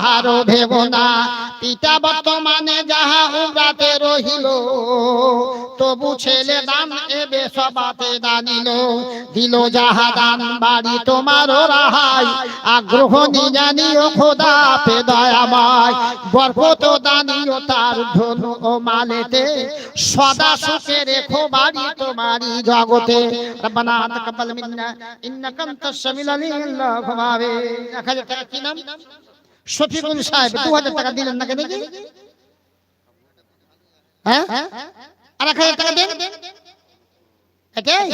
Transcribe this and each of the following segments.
কাহারো ভেব না। পিতা বর্তমানে যাহা উমরাতে রহিল, তবু ছেলে দান এবে সবাতে দানিল। দিল যাহা দান বাড়ি তোমারও রাহাই, আগ্রহ নিজানিও খোদা পে দয়াময়। বরকত দানিও তার ধন ও মালেতে, সদা সুখে রেখো বাড়ি তোমারই জগতে। রব্বানা তাকাব্বাল মিন্না ইন্নাকা আনতাস সামিউল আলিম। আল্লাহুম্মা আমিন। 1000 টাকা কি নাম? শফিকুল সাহেব 2000 টাকা দিলেন নাকি দেখি? হ্যাঁ, আর 1000 টাকা দেন। এটাই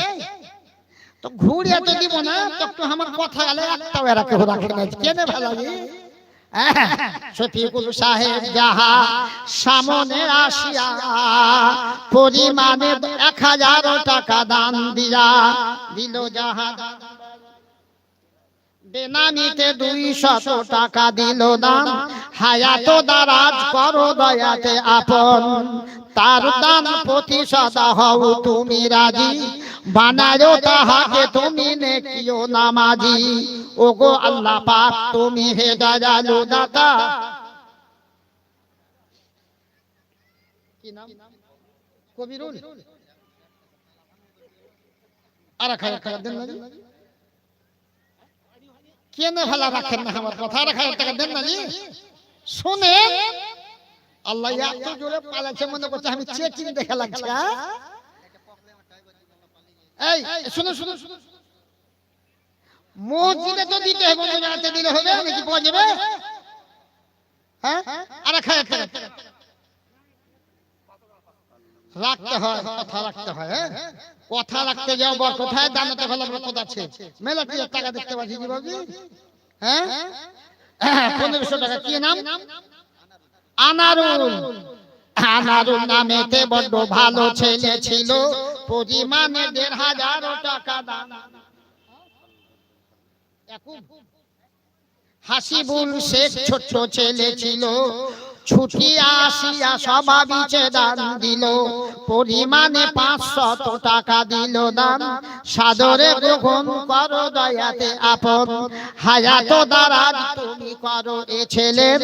তো ঘুরিয়ে তো দিব না, তো একটু আমার কথা গেলে একটাও এরা কেউ রাখে না। কেনে ভালো লাগে শফিকুল সাহেব যাহা সামনে আসিয়া, পরিমাণে 1000 টাকা দান দিয়া। দিল যাহা বেনামিতে 200 টাকা দিল দান। হায়াত দারাজ করো দয়াতে আপন, তার দান প্রতি সদা হও তুমি রাজি। বানায়ো তাহাকে তুমি নেকিও নামাজি। ওগো আল্লাহ পাক তুমি হে দয়ালু দাতা। কি নাম? কবিরুল। আর 1000 টাকা দেন না। কেন ভালো রাখেন না আমার কথা? 1000 টাকা দেন না জি। শুনে আল্লাহ এত জোরে পালাচ্ছে, মনে করছে আমি চেচিং দেখে লাগছে। এই শুনো শুনো, মসজিদে তো দিতে হবে, মসজিদে দিলে হবে নাকি পাওয়া যাবে? হ্যাঁ, আর 1000 টাকা রাখতে হয়, কথা রাখতে হয়। কথা রাখতে যাও, বর কোথায় দানাতে ভালো বরকত আছে। মেলা টাকা দেখতে পাচ্ছি জি বাবু। হ্যাঁ, 1500 টাকা। কি নাম? আনারুল। আনারুল নামেতে বড় ভালো ছেলে ছিল, পরিমাণে 1500 টাকা দান। হাসিবুল শেখ ছোট ছেলে ছিল, ছুটি আসিয়া সবাবিচে দান দিল। পরিমাণে 500 টাকা দিল দান। সাদরে গ্রহণ করো দয়াতে আপন, হায়াত দারাজ তুমি করো এ ছেলের।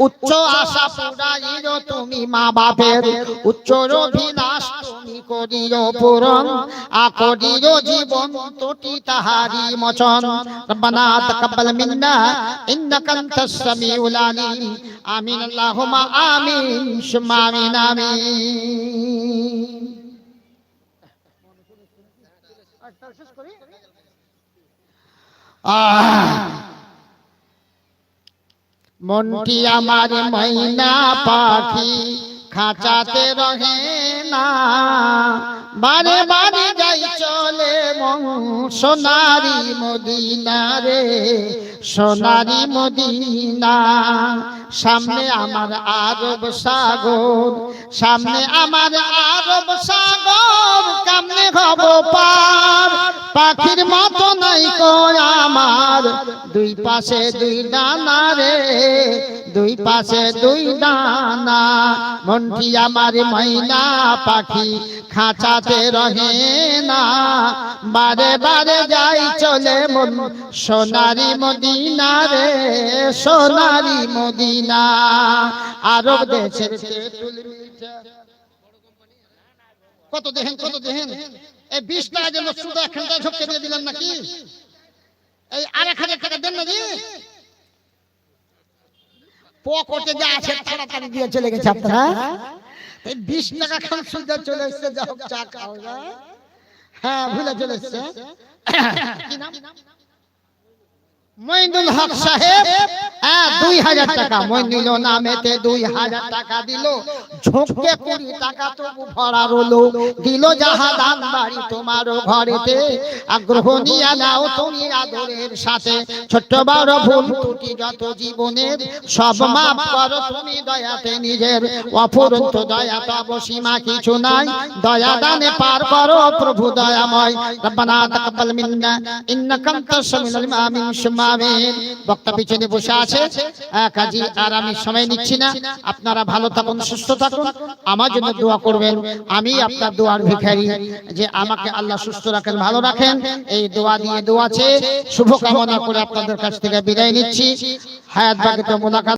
উচ্চ আশা পুরাইও তুমি মা বাপের, উচ্চ অভিলাষ তুমি করিও পূরণ। আকরিও জীবন তোটি তাহারি মোচন। রব্বানা তাকাব্বাল মিন্না ইন্নাকা আনতাস সামিউল আলিম। আমিন আল্লাহুম্মা আমিন সুম্মা আমিন আমিন। মনটি আমার ময়না পাখি খাঁচাতে রহে না, বারে বারে যাই চলে মন সোনারি মদিনা রে, সোনারি মদিনা। সামনে আমার আরব সাগর, সামনে আমার আরব সাগর, কেমনে হব পার? পাখির মতো নাই কো আমার, দুই পাশে দুই ডানা রে, দুই পাশে দুই ডানা। মনটি আমার ময়না পাখি খাঁচাতে রহে না, বারে বারে যাই চলে মন সোনারি মদিনা রে, সোনারি মদিনা। আরব দেশের কত দেখেন, কত দেখেন। এই 20 টাকা জন্য শুধু 1 ঘন্টা ঝপকে দিয়ে দিলেন নাকি? এই আর 1000 টাকা দেন না জি। পকেটে যা আছে তাড়াতাড়ি দিয়ে চলে গেছে আপনারা। এই 20 টাকা খান শুধু চলে এসেছে, যাও চা খাও না। হ্যাঁ, ভুলে চলে এসেছে। কি নাম? মইনুল হক সাহেব 2000 টাকা। মইনুল নামেতে 2000 টাকা দিল। ঝোঁকে 20 টাকা তবু ভরা রলো। দিল যাহা দান বাড়ি তোমারও ঘরেতে, আগ্রহ নিয়ে নাও তুমি আদরের সাথে। ছোট্ট বড় ভুল ত্রুটি যত জীবনের, সব মাফ করো তুমি দয়াতে নিজের। অফুরন্ত দয়া তব সীমা কিছু নাই, দয়া দানে পার করো প্রভু দয়াময়। রব্বানা তাকাব্বাল মিন্না ইন্নাকা আনতাস সামিউল আলিম। আমিন সুম্মা আমিন। বক্তা পিছনে বসে আছে, কাজী আর আমি সময় নিচ্ছি না। আপনারা ভালো থাকুন, সুস্থ থাকুন, আমার জন্য দোয়া করবেন। আমি আপনার দোয়ার ভিখারি, যে আমাকে আল্লাহ সুস্থ রাখেন, ভালো রাখেন। এই দোয়া দিয়ে দোয়া চেয়ে শুভকামনা করে আপনাদের কাছ থেকে বিদায় নিচ্ছি। হায়াত বাকিতে মোলাকাত।